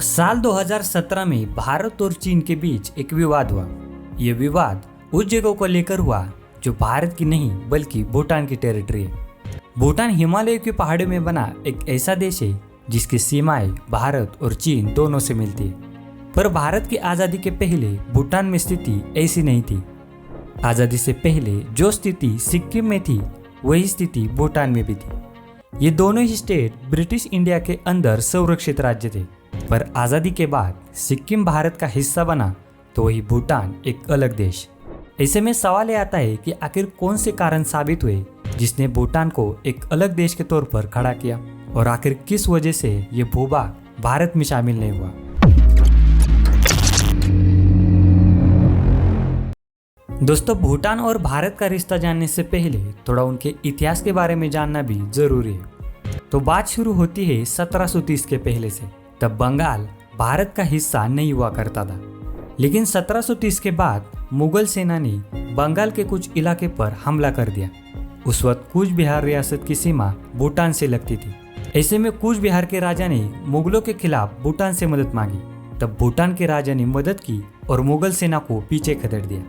साल 2017 में भारत और चीन के बीच एक विवाद हुआ। यह विवाद उस जगह को लेकर हुआ जो भारत की नहीं बल्कि भूटान की टेरिटरी है। भूटान हिमालय की पहाड़ियों में बना एक ऐसा देश है जिसकी सीमाएं भारत और चीन दोनों से मिलती है। पर भारत की आज़ादी के पहले भूटान में स्थिति ऐसी नहीं थी। आज़ादी से पहले जो स्थिति सिक्किम में थी वही स्थिति भूटान में भी थी। ये दोनों ही स्टेट ब्रिटिश इंडिया के अंदर संरक्षित राज्य थे। पर आज़ादी के बाद सिक्किम भारत का हिस्सा बना तो वही भूटान एक अलग देश। ऐसे में सवाल ये आता है कि आखिर कौन से कारण साबित हुए जिसने भूटान को एक अलग देश के तौर पर खड़ा किया, और आखिर किस वजह से ये भूभाग भारत में शामिल नहीं हुआ। दोस्तों, भूटान और भारत का रिश्ता जानने से पहले थोड़ा उनके इतिहास के बारे में जानना भी जरूरी है। तो बात शुरू होती है 1730 के पहले से। तब बंगाल भारत का हिस्सा नहीं हुआ करता था, लेकिन 1730 के बाद मुगल सेना ने बंगाल के कुछ इलाके पर हमला कर दिया। उस वक्त कूच बिहार रियासत की सीमा भूटान से लगती थी। ऐसे में कूच बिहार के राजा ने मुगलों के खिलाफ भूटान से मदद मांगी। तब भूटान के राजा ने मदद की और मुगल सेना को पीछे खदेड़ दिया।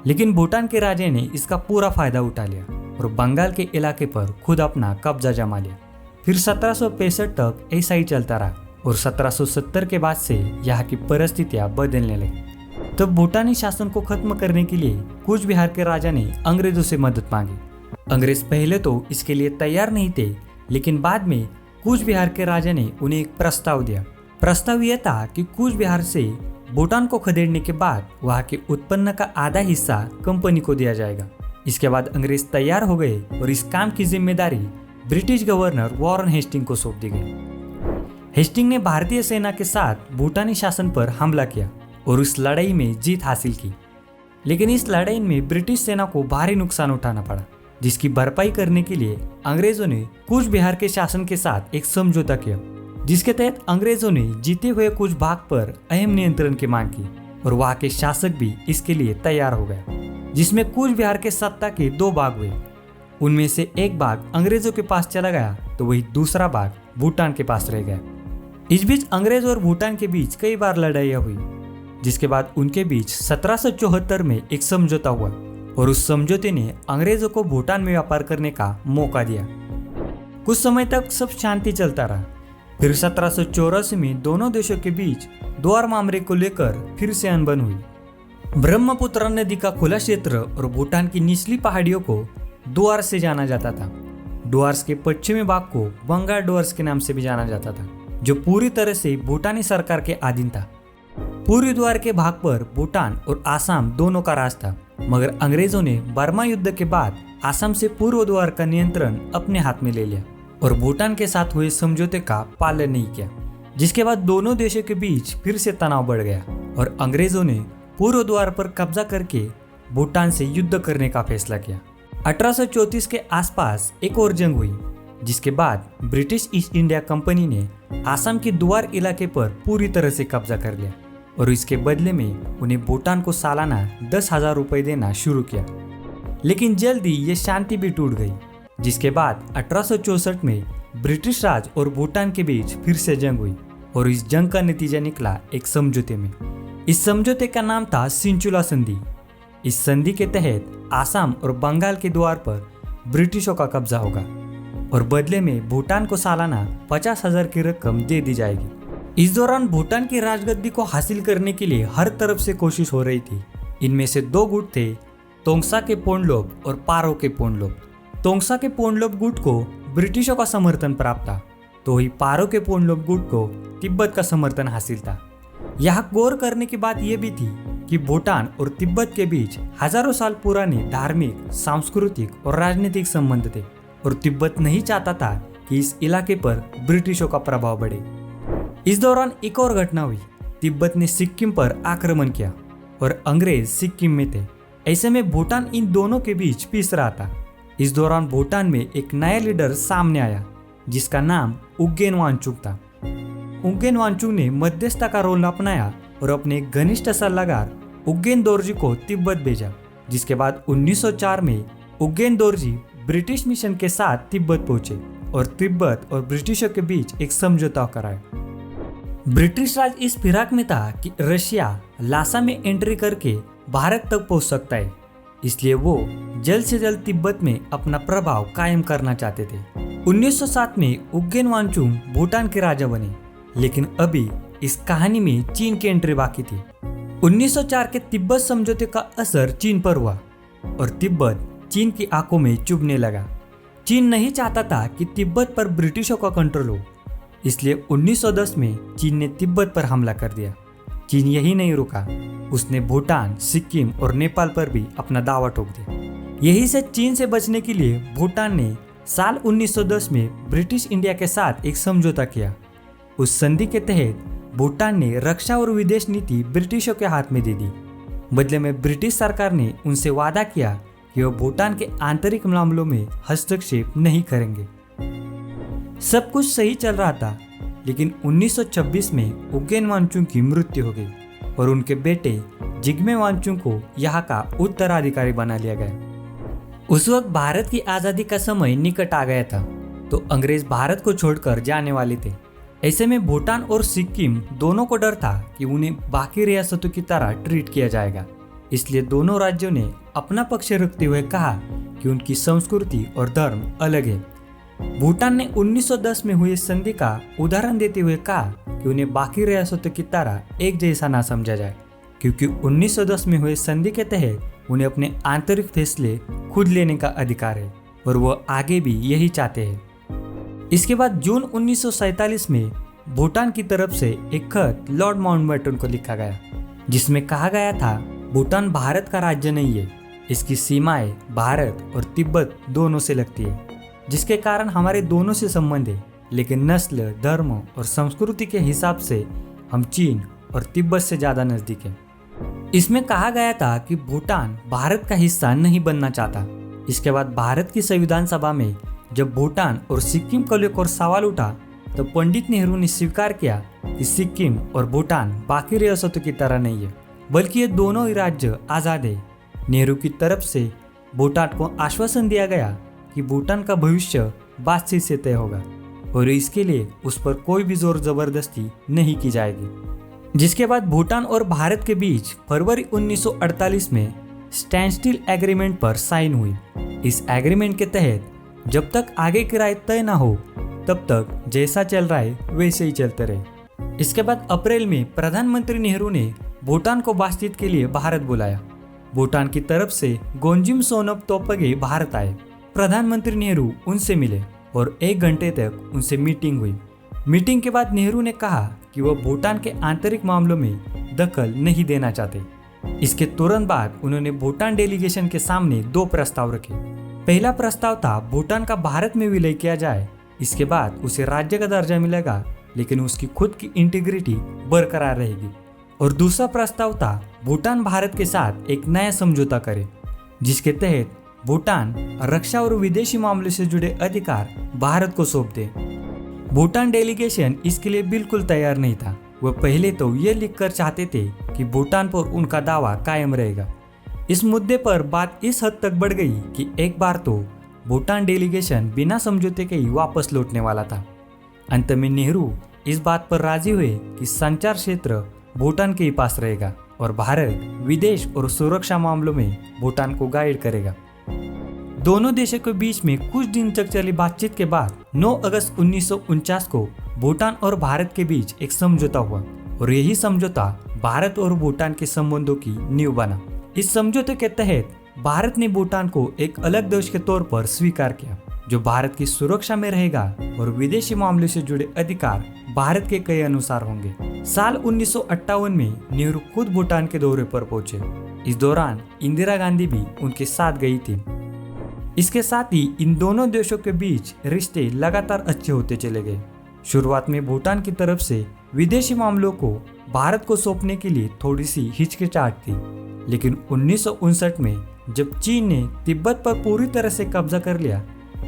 लेकिन भूटान के राजा ने इसका पूरा फायदा उठा लिया और बंगाल के इलाके पर खुद अपना कब्जा जमा लिया। फिर 1765 तक ऐसा ही चलता रहा और 1770 के बाद से यहाँ की परिस्थितियां बदलने लगी। तब भूटानी शासन को खत्म करने के लिए कूच बिहार के राजा ने अंग्रेजों से मदद मांगी। अंग्रेज पहले तो इसके लिए तैयार नहीं थे, लेकिन बाद में कूच बिहार के राजा ने उन्हें एक प्रस्ताव दिया। प्रस्ताव यह था कि कूच बिहार से भूटान को खदेड़ने के बाद वहाँ के उत्पन्न का आधा हिस्सा कंपनी को दिया जाएगा। इसके बाद अंग्रेज तैयार हो गए और इस काम की जिम्मेदारी ब्रिटिश गवर्नर वॉरेन हेस्टिंग को सौंप दी गई। हेस्टिंग ने भारतीय सेना के साथ भूटानी शासन पर हमला किया और उस लड़ाई में जीत हासिल की। लेकिन इस लड़ाई में ब्रिटिश सेना को भारी नुकसान उठाना पड़ा, जिसकी भरपाई करने के लिए अंग्रेजों ने कूच बिहार के शासन के साथ एक समझौता किया, जिसके तहत अंग्रेजों ने जीते हुए कुछ भाग पर अहम नियंत्रण की मांग की और वहां के शासक भी इसके लिए तैयार हो गए, जिसमें कूच बिहार के सत्ता के दो भाग हुए। उनमें से एक भाग अंग्रेजों के पास चला गया तो वही दूसरा भाग भूटान के पास रह गया। इस बीच अंग्रेज और भूटान के बीच कई बार लड़ाइयाँ हुई, जिसके बाद उनके बीच 1774 में एक समझौता हुआ और उस समझौते ने अंग्रेजों को भूटान में व्यापार करने का मौका दिया। कुछ समय तक सब शांति चलता रहा। फिर 1784 में दोनों देशों के बीच द्वार मामले को लेकर फिर से अनबन हुई। ब्रह्मपुत्र नदी का खुला क्षेत्र और भूटान की निचली पहाड़ियों को डुआर्स से जाना जाता था। डुआर्स के पश्चिमी भाग को बंगाल डुआर्स के नाम से भी जाना जाता था, जो पूरी तरह से भूटानी सरकार के अधीन था। पूर्वी द्वार के भाग पर भूटान और आसाम दोनों का राज था, मगर अंग्रेजों ने बर्मा युद्ध के बाद आसाम से पूर्व द्वार का नियंत्रण अपने हाथ में ले लिया और भूटान के साथ हुए समझौते का पालन नहीं किया, जिसके बाद दोनों देशों के बीच फिर से तनाव बढ़ गया और अंग्रेजों ने पूर्व द्वार पर कब्जा करके भूटान से युद्ध करने का फैसला किया। 1834 के आसपास एक और जंग हुई, जिसके बाद ब्रिटिश ईस्ट इंडिया कंपनी ने आसाम के द्वार इलाके पर पूरी तरह से कब्जा कर लिया और इसके बदले में उन्हें भूटान को सालाना 10,000 रुपये देना शुरू किया। लेकिन जल्दी ये शांति भी टूट गई, जिसके बाद 1864 में ब्रिटिश राज और भूटान के बीच फिर से जंग हुई और इस जंग का नतीजा निकला एक समझौते में। इस समझौते का नाम था सिंचुला संधि। इस संधि के तहत आसाम और बंगाल के द्वार पर ब्रिटिशों का कब्जा होगा और बदले में भूटान को सालाना 50,000 की रकम दे दी जाएगी। इस दौरान भूटान की राजगद्दी को हासिल करने के लिए हर तरफ से कोशिश हो रही थी। इनमें से दो गुट थे, तोंगसा के पोनलोप और पारो के पोनलोप। तोंगसा के पोनलोप गुट को ब्रिटिशों का समर्थन प्राप्त था, तो वही पारो के पोनलोप गुट को तिब्बत का समर्थन हासिल था। यहाँ गौर करने की बात यह भी थी कि भूटान और तिब्बत के बीच हजारों साल पुराने धार्मिक, सांस्कृतिक और राजनीतिक संबंध थे और तिब्बत नहीं चाहता था कि इस इलाके पर ब्रिटिशों का प्रभाव बढ़े। इस दौरान एक और घटना हुई। तिब्बत ने सिक्किम पर आक्रमण किया और अंग्रेज सिक्किम में थे। ऐसे में भूटान इन दोनों के बीच पिस रहा था। इस दौरान भूटान में एक नया लीडर सामने आया, जिसका नाम उग्गेन वांगचुक था। उग्गेन वांगचुक ने मध्यस्थता का रोल अपनाया और अपने घनिष्ठ सलाहकार उग्गेन दोरजी को तिब्बत भेजा, जिसके बाद 1904 में उग्गेन दोरजी ब्रिटिश मिशन के साथ तिब्बत पहुंचे और तिब्बत और ब्रिटिशों के बीच एक समझौता कराया। ब्रिटिश राज इस फिराक में था कि रशिया लासा में एंट्री करके भारत तक पहुंच सकता है, इसलिए वो जल्द से जल्द तिब्बत में अपना प्रभाव कायम करना चाहते थे। 1907 में उग्गेन वांगचुक भूटान के राजा बने, लेकिन अभी इस कहानी में चीन की एंट्री बाकी थी। 1904 के तिब्बत समझौते का असर चीन पर हुआ और तिब्बत चीन की आंखों में चुभने लगा। चीन नहीं चाहता था कि तिब्बत पर ब्रिटिशों का कंट्रोल हो, इसलिए 1910 में चीन ने तिब्बत पर हमला कर दिया। चीन यही नहीं रुका, उसने भूटान, सिक्किम और नेपाल पर भी अपना दावा ठोक दिया। यही से चीन से बचने के लिए भूटान ने साल 1910 में ब्रिटिश इंडिया के साथ एक समझौता किया। उस संधि के तहत भूटान ने रक्षा और विदेश नीति ब्रिटिशों के हाथ में दे दी। बदले में ब्रिटिश सरकार ने उनसे वादा किया कि वह भूटान के आंतरिक मामलों में हस्तक्षेप नहीं करेंगे। सब कुछ सही चल रहा था, लेकिन 1926 में उग्गेन वांगचुक की मृत्यु हो गई और उनके बेटे जिग्मे वांगचुक को यहाँ का उत्तराधिकारी बना लिया गया। उस वक्त भारत की आज़ादी का समय निकट आ गया था, तो अंग्रेज भारत को छोड़कर जाने वाले थे। ऐसे में भूटान और सिक्किम दोनों को डर था कि उन्हें बाकी रियासतों की तरह ट्रीट किया जाएगा, इसलिए दोनों राज्यों ने अपना पक्ष रखते हुए कहा कि उनकी संस्कृति और धर्म अलग है। भूटान ने 1910 में हुई संधि का उदाहरण देते हुए कहा कि उन्हें बाकी रियासतों की तरह एक जैसा ना समझा जाए, क्योंकि 1910 में हुए संधि के तहत उन्हें अपने आंतरिक फैसले खुद लेने का अधिकार है और वह आगे भी यही चाहते हैं। इसके बाद जून 1947 में भूटान की तरफ से एक खत लॉर्ड माउंटबेटन को लिखा गया, जिसमें कहा गया था भूटान भारत का राज्य नहीं है, इसकी सीमाएं भारत और तिब्बत दोनों से लगती है, जिसके कारण हमारे दोनों से संबंध है, लेकिन नस्ल, धर्म और संस्कृति के हिसाब से हम चीन और तिब्बत से ज़्यादा नज़दीक हैं। इसमें कहा गया था कि भूटान भारत का हिस्सा नहीं बनना चाहता। इसके बाद भारत की संविधान सभा में जब भूटान और सिक्किम को लेकर सवाल उठा, तो पंडित नेहरू ने स्वीकार किया कि सिक्किम और भूटान बाकी रियासतों की तरह नहीं है, बल्कि ये दोनों ही राज्य आज़ाद है। नेहरू की तरफ से भूटान को आश्वासन दिया गया कि भूटान का भविष्य बातचीत से तय होगा और इसके लिए उस पर कोई भी जोर जबरदस्ती नहीं की जाएगी। जिसके बाद भूटान और भारत के बीच फरवरी 1948 में स्टैंड स्टिल एग्रीमेंट पर साइन हुई। इस एग्रीमेंट के तहत जब तक आगे की राय तय न हो, तब तक जैसा चल रहा है वैसे ही चलते रहे। इसके बाद अप्रैल में प्रधानमंत्री नेहरू ने भूटान को बातचीत के लिए भारत बुलाया। भूटान की तरफ से गोंजिम सोनप तोपगे भारत आए। प्रधानमंत्री नेहरू उनसे मिले और 1 घंटे तक उनसे मीटिंग हुई। मीटिंग के बाद नेहरू ने कहा कि वह भूटान के आंतरिक मामलों में दखल नहीं देना चाहते। इसके तुरंत बाद उन्होंने भूटान डेलीगेशन के सामने 2 प्रस्ताव रखे। पहला प्रस्ताव था भूटान का भारत में विलय किया जाए, इसके बाद उसे राज्य का दर्जा मिलेगा, लेकिन उसकी खुद की इंटीग्रिटी बरकरार रहेगी। और दूसरा प्रस्ताव था भूटान भारत के साथ एक नया समझौता करे, जिसके तहत भूटान रक्षा और विदेशी मामलों से जुड़े अधिकार भारत को सौंप दे। भूटान डेलीगेशन इसके लिए बिल्कुल तैयार नहीं था। वह पहले तो ये लिखकर चाहते थे कि भूटान पर उनका दावा कायम रहेगा। इस मुद्दे पर बात इस हद तक बढ़ गई कि एक बार तो भूटान डेलीगेशन बिना समझौते के ही वापस लौटने वाला था। अंत में नेहरू इस बात पर राजी हुए कि संचार क्षेत्र भूटान के ही पास रहेगा और भारत विदेश और सुरक्षा मामलों में भूटान को गाइड करेगा। दोनों देशों के बीच में कुछ दिन तक चली बातचीत के बाद 9 अगस्त 1949 को भूटान और भारत के बीच एक समझौता हुआ और यही समझौता भारत और भूटान के संबंधों की नींव बना। इस समझौते के तहत भारत ने भूटान को एक अलग देश के तौर पर स्वीकार किया, जो भारत की सुरक्षा में रहेगा और विदेशी मामलों से जुड़े अधिकार भारत के कई अनुसार होंगे। साल 1958 में नेहरू खुद भूटान के दौरे पर पहुंचे। इस दौरान इंदिरा गांधी भी उनके साथ गई थी। इसके साथ ही इन दोनों देशों के बीच रिश्ते लगातार अच्छे होते चले गए। शुरुआत में भूटान की तरफ से विदेशी मामलों को भारत को सौंपने के लिए थोड़ी सी हिचकिचाहट थी, लेकिन 1959 में जब चीन ने तिब्बत पर पूरी तरह से कब्जा कर लिया,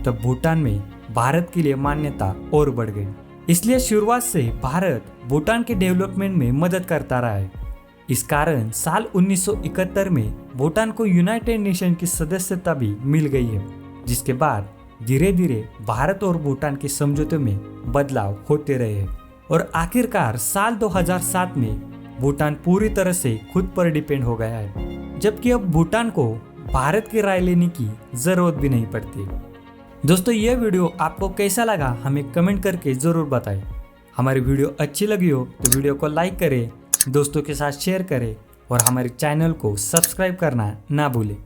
तब भूटान में भारत के लिए मान्यता और बढ़ गई। इसलिए शुरुआत से भारत भूटान के डेवलपमेंट में मदद करता रहा है। इस कारण साल 1971 में भूटान को यूनाइटेड नेशन की सदस्यता भी मिल गई है, जिसके बाद धीरे धीरे भारत और भूटान के समझौते में बदलाव होते रहे हैं। और आखिरकार साल 2007 में भूटान पूरी तरह से खुद पर डिपेंड हो गया है, जबकि अब भूटान को भारत की राय लेने की जरूरत भी नहीं पड़ती। दोस्तों, ये वीडियो आपको कैसा लगा हमें कमेंट करके ज़रूर बताएं। हमारी वीडियो अच्छी लगी हो तो वीडियो को लाइक करें, दोस्तों के साथ शेयर करें और हमारे चैनल को सब्सक्राइब करना ना भूलें।